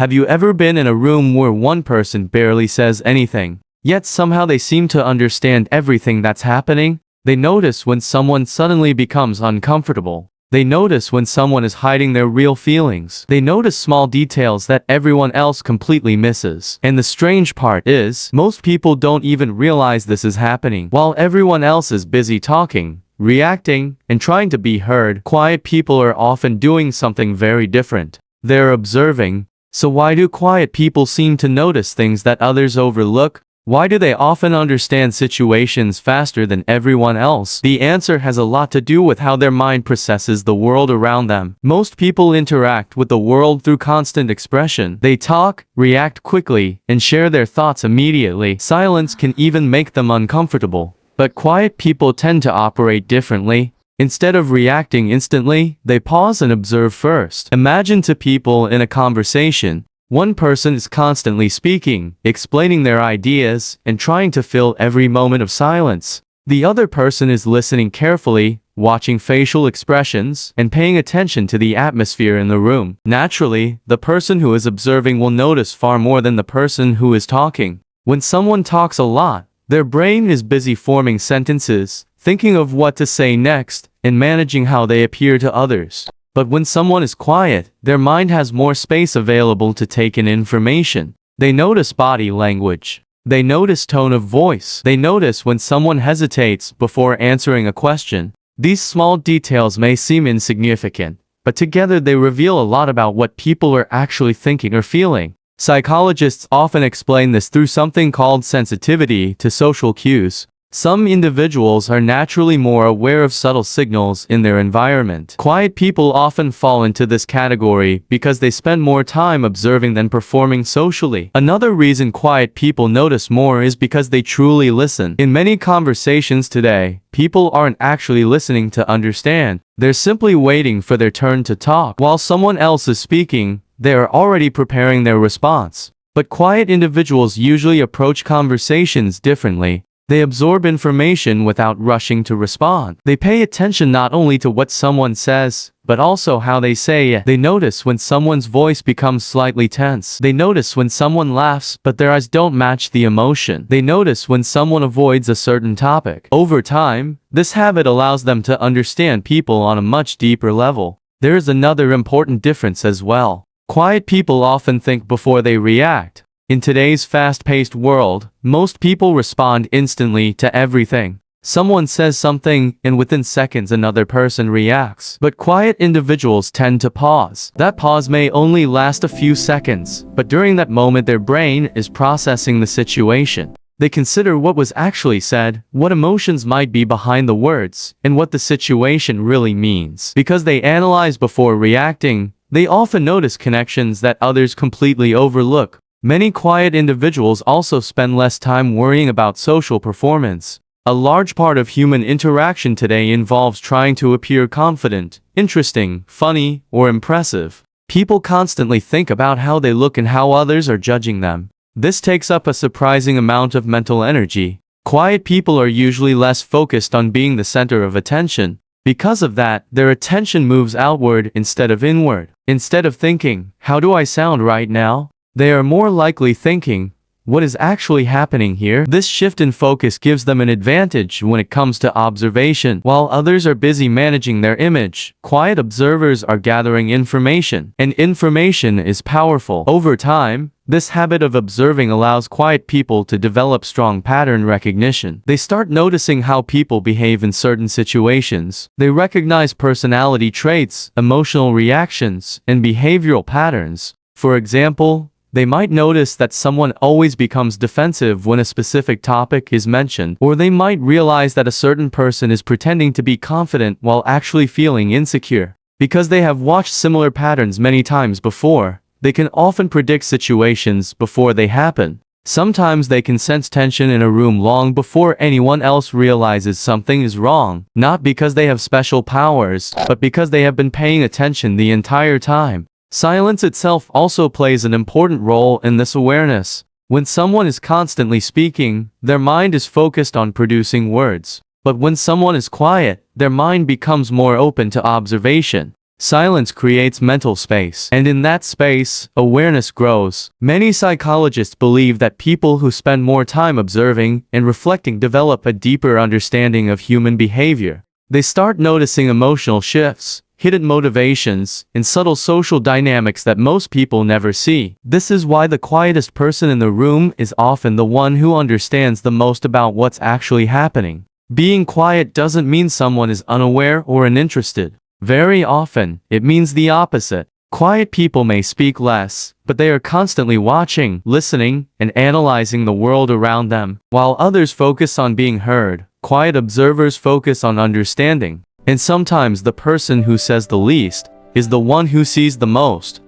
Have you ever been in a room where one person barely says anything, yet somehow they seem to understand everything that's happening? They notice when someone suddenly becomes uncomfortable. They notice when someone is hiding their real feelings. They notice small details that everyone else completely misses. And the strange part is, most people don't even realize this is happening. While everyone else is busy talking, reacting, and trying to be heard, quiet people are often doing something very different. They're observing. So why do quiet people seem to notice things that others overlook? Why do they often understand situations faster than everyone else? The answer has a lot to do with how their mind processes the world around them. Most people interact with the world through constant expression. They talk, react quickly, and share their thoughts immediately. Silence can even make them uncomfortable. But quiet people tend to operate differently. Instead of reacting instantly, they pause and observe first. Imagine two people in a conversation. One person is constantly speaking, explaining their ideas, and trying to fill every moment of silence. The other person is listening carefully, watching facial expressions, and paying attention to the atmosphere in the room. Naturally, the person who is observing will notice far more than the person who is talking. When someone talks a lot, their brain is busy forming sentences, thinking of what to say next, and managing how they appear to others. But when someone is quiet, their mind has more space available to take in information. They notice body language. They notice tone of voice. They notice when someone hesitates before answering a question. These small details may seem insignificant, but together they reveal a lot about what people are actually thinking or feeling. Psychologists often explain this through something called sensitivity to social cues. Some individuals are naturally more aware of subtle signals in their environment. Quiet people often fall into this category because they spend more time observing than performing socially. Another reason quiet people notice more is because they truly listen. In many conversations today, people aren't actually listening to understand. They're simply waiting for their turn to talk. While someone else is speaking, they are already preparing their response. But quiet individuals usually approach conversations differently. They absorb information without rushing to respond. They pay attention not only to what someone says, but also how they say it. They notice when someone's voice becomes slightly tense. They notice when someone laughs, but their eyes don't match the emotion. They notice when someone avoids a certain topic. Over time, this habit allows them to understand people on a much deeper level. There is another important difference as well. Quiet people often think before they react. In today's fast-paced world, most people respond instantly to everything. Someone says something, and within seconds another person reacts. But quiet individuals tend to pause. That pause may only last a few seconds, but during that moment their brain is processing the situation. They consider what was actually said, what emotions might be behind the words, and what the situation really means. Because they analyze before reacting, they often notice connections that others completely overlook. Many quiet individuals also spend less time worrying about social performance. A large part of human interaction today involves trying to appear confident, interesting, funny, or impressive. People constantly think about how they look and how others are judging them. This takes up a surprising amount of mental energy. Quiet people are usually less focused on being the center of attention. Because of that, their attention moves outward instead of inward. Instead of thinking, "How do I sound right now?" they are more likely thinking, "What is actually happening here?" This shift in focus gives them an advantage when it comes to observation. While others are busy managing their image, quiet observers are gathering information, and information is powerful. Over time, this habit of observing allows quiet people to develop strong pattern recognition. They start noticing how people behave in certain situations. They recognize personality traits, emotional reactions, and behavioral patterns. For example, they might notice that someone always becomes defensive when a specific topic is mentioned, or they might realize that a certain person is pretending to be confident while actually feeling insecure. Because they have watched similar patterns many times before, they can often predict situations before they happen. Sometimes they can sense tension in a room long before anyone else realizes something is wrong, not because they have special powers, but because they have been paying attention the entire time. Silence itself also plays an important role in this awareness. When someone is constantly speaking, their mind is focused on producing words. But when someone is quiet, their mind becomes more open to observation. Silence creates mental space, and in that space, awareness grows. Many psychologists believe that people who spend more time observing and reflecting develop a deeper understanding of human behavior. They start noticing emotional shifts, hidden motivations, and subtle social dynamics that most people never see. This is why the quietest person in the room is often the one who understands the most about what's actually happening. Being quiet doesn't mean someone is unaware or uninterested. Very often, it means the opposite. Quiet people may speak less, but they are constantly watching, listening, and analyzing the world around them. While others focus on being heard, quiet observers focus on understanding. And sometimes the person who says the least is the one who sees the most.